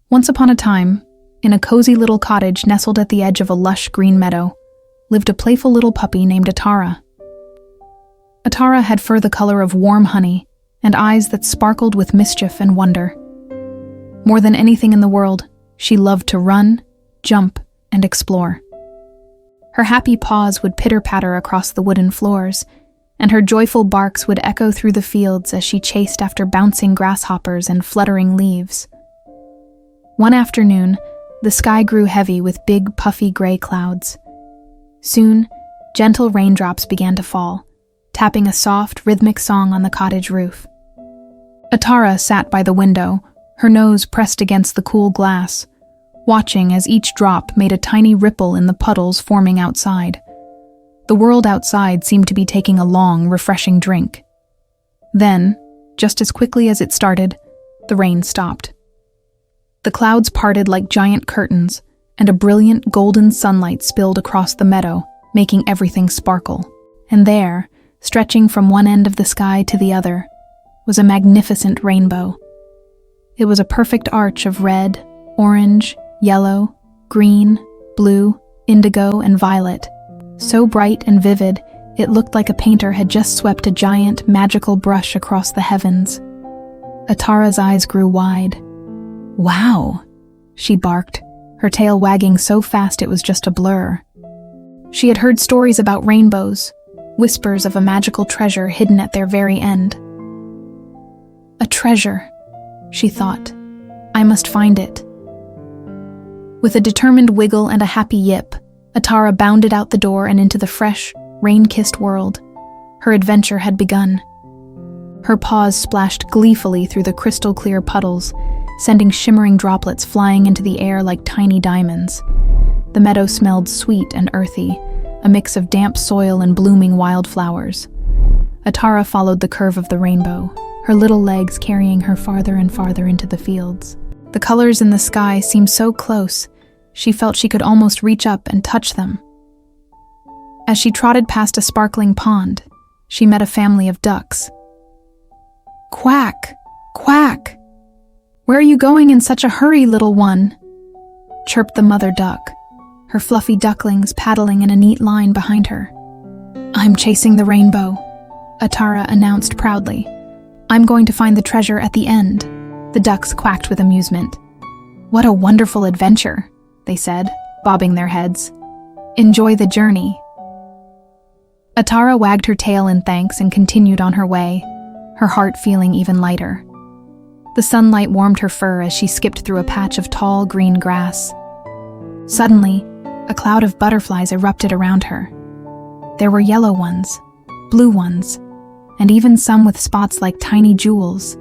Once upon a time, in a cozy little cottage nestled at the edge of a lush green meadow, lived a playful little puppy named Attarah. Attarah had fur the color of warm honey and eyes that sparkled with mischief and wonder. More than anything in the world, she loved to run, jump, and explore. Her happy paws would pitter-patter across the wooden floors, and her joyful barks would echo through the fields as she chased after bouncing grasshoppers and fluttering leaves. One afternoon, the sky grew heavy with big, puffy gray clouds. Soon, gentle raindrops began to fall, tapping a soft, rhythmic song on the cottage roof. Attarah sat by the window, her nose pressed against the cool glass, watching as each drop made a tiny ripple in the puddles forming outside. The world outside seemed to be taking a long, refreshing drink. Then, just as quickly as it started, the rain stopped. The clouds parted like giant curtains, and a brilliant golden sunlight spilled across the meadow, making everything sparkle. And there, stretching from one end of the sky to the other, was a magnificent rainbow. It was a perfect arch of red, orange, yellow, green, blue, indigo, and violet. So bright and vivid, it looked like a painter had just swept a giant, magical brush across the heavens. Attarah's eyes grew wide. "Wow," she barked, her tail wagging so fast it was just a blur. She had heard stories about rainbows, whispers of a magical treasure hidden at their very end. "A treasure," she thought. "I must find it." With a determined wiggle and a happy yip, Attarah bounded out the door and into the fresh, rain-kissed world. Her adventure had begun. Her paws splashed gleefully through the crystal-clear puddles, sending shimmering droplets flying into the air like tiny diamonds. The meadow smelled sweet and earthy, a mix of damp soil and blooming wildflowers. Attarah followed the curve of the rainbow, her little legs carrying her farther and farther into the fields. The colors in the sky seemed so close, she felt she could almost reach up and touch them. As she trotted past a sparkling pond, she met a family of ducks. "Quack! Quack! Where are you going in such a hurry, little one?" chirped the mother duck, her fluffy ducklings paddling in a neat line behind her. "I'm chasing the rainbow," Attarah announced proudly. "I'm going to find the treasure at the end." The ducks quacked with amusement. "What a wonderful adventure," they said, bobbing their heads. "Enjoy the journey." Attarah wagged her tail in thanks and continued on her way, her heart feeling even lighter. The sunlight warmed her fur as she skipped through a patch of tall green grass. Suddenly, a cloud of butterflies erupted around her. There were yellow ones, blue ones, and even some with spots like tiny jewels.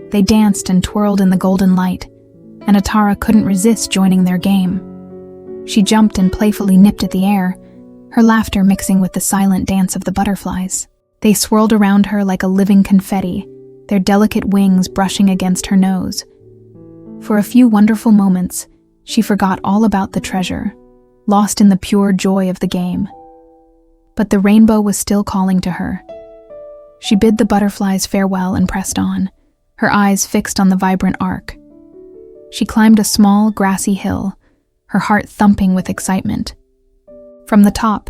They danced and twirled in the golden light, and Attarah couldn't resist joining their game. She jumped and playfully nipped at the air, her laughter mixing with the silent dance of the butterflies. They swirled around her like a living confetti, their delicate wings brushing against her nose. For a few wonderful moments, she forgot all about the treasure, lost in the pure joy of the game. But the rainbow was still calling to her. She bid the butterflies farewell and pressed on, her eyes fixed on the vibrant arc. She climbed a small, grassy hill, her heart thumping with excitement. From the top,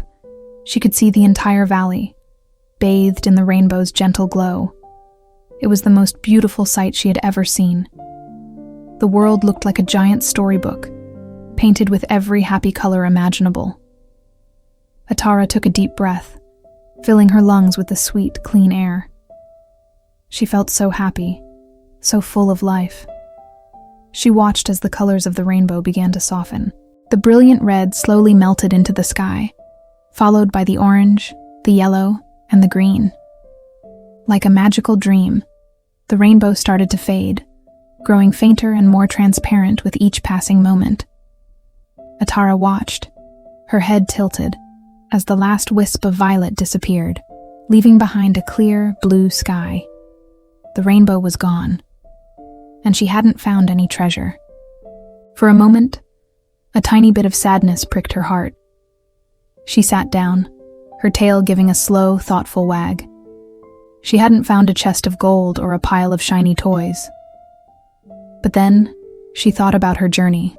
she could see the entire valley, bathed in the rainbow's gentle glow. It was the most beautiful sight she had ever seen. The world looked like a giant storybook, painted with every happy color imaginable. Attarah took a deep breath, filling her lungs with the sweet, clean air. She felt so happy, so full of life. She watched as the colors of the rainbow began to soften. The brilliant red slowly melted into the sky, followed by the orange, the yellow, and the green. Like a magical dream, the rainbow started to fade, growing fainter and more transparent with each passing moment. Attarah watched, her head tilted, as the last wisp of violet disappeared, leaving behind a clear, blue sky. The rainbow was gone, and she hadn't found any treasure. For a moment, a tiny bit of sadness pricked her heart. She sat down, her tail giving a slow, thoughtful wag. She hadn't found a chest of gold or a pile of shiny toys. But then, she thought about her journey.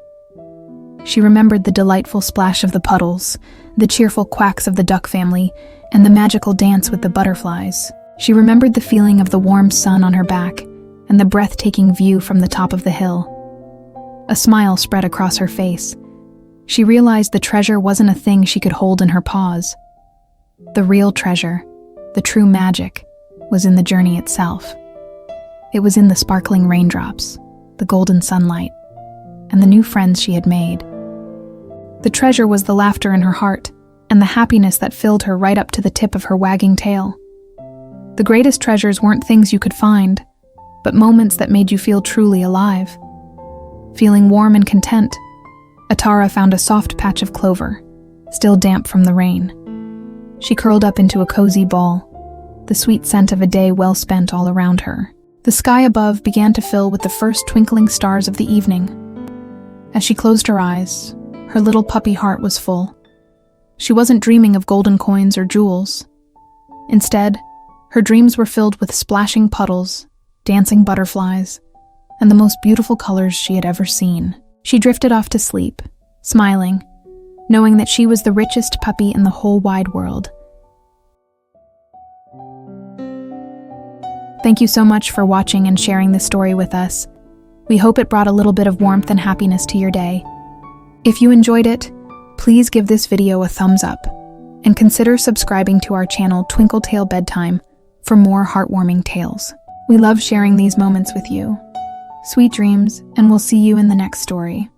She remembered the delightful splash of the puddles, the cheerful quacks of the duck family, and the magical dance with the butterflies. She remembered the feeling of the warm sun on her back and the breathtaking view from the top of the hill. A smile spread across her face. She realized the treasure wasn't a thing she could hold in her paws. The real treasure, the true magic, was in the journey itself. It was in the sparkling raindrops, the golden sunlight, and the new friends she had made. The treasure was the laughter in her heart and the happiness that filled her right up to the tip of her wagging tail. The greatest treasures weren't things you could find, but moments that made you feel truly alive. Feeling warm and content, Attarah found a soft patch of clover, still damp from the rain. She curled up into a cozy ball, the sweet scent of a day well spent all around her. The sky above began to fill with the first twinkling stars of the evening. As she closed her eyes, her little puppy heart was full. She wasn't dreaming of golden coins or jewels. Instead, her dreams were filled with splashing puddles, dancing butterflies, and the most beautiful colors she had ever seen. She drifted off to sleep, smiling, knowing that she was the richest puppy in the whole wide world. Thank you so much for watching and sharing this story with us. We hope it brought a little bit of warmth and happiness to your day. If you enjoyed it, please give this video a thumbs up and consider subscribing to our channel Twinkle Tale Bedtime for more heartwarming tales. We love sharing these moments with you. Sweet dreams, and we'll see you in the next story.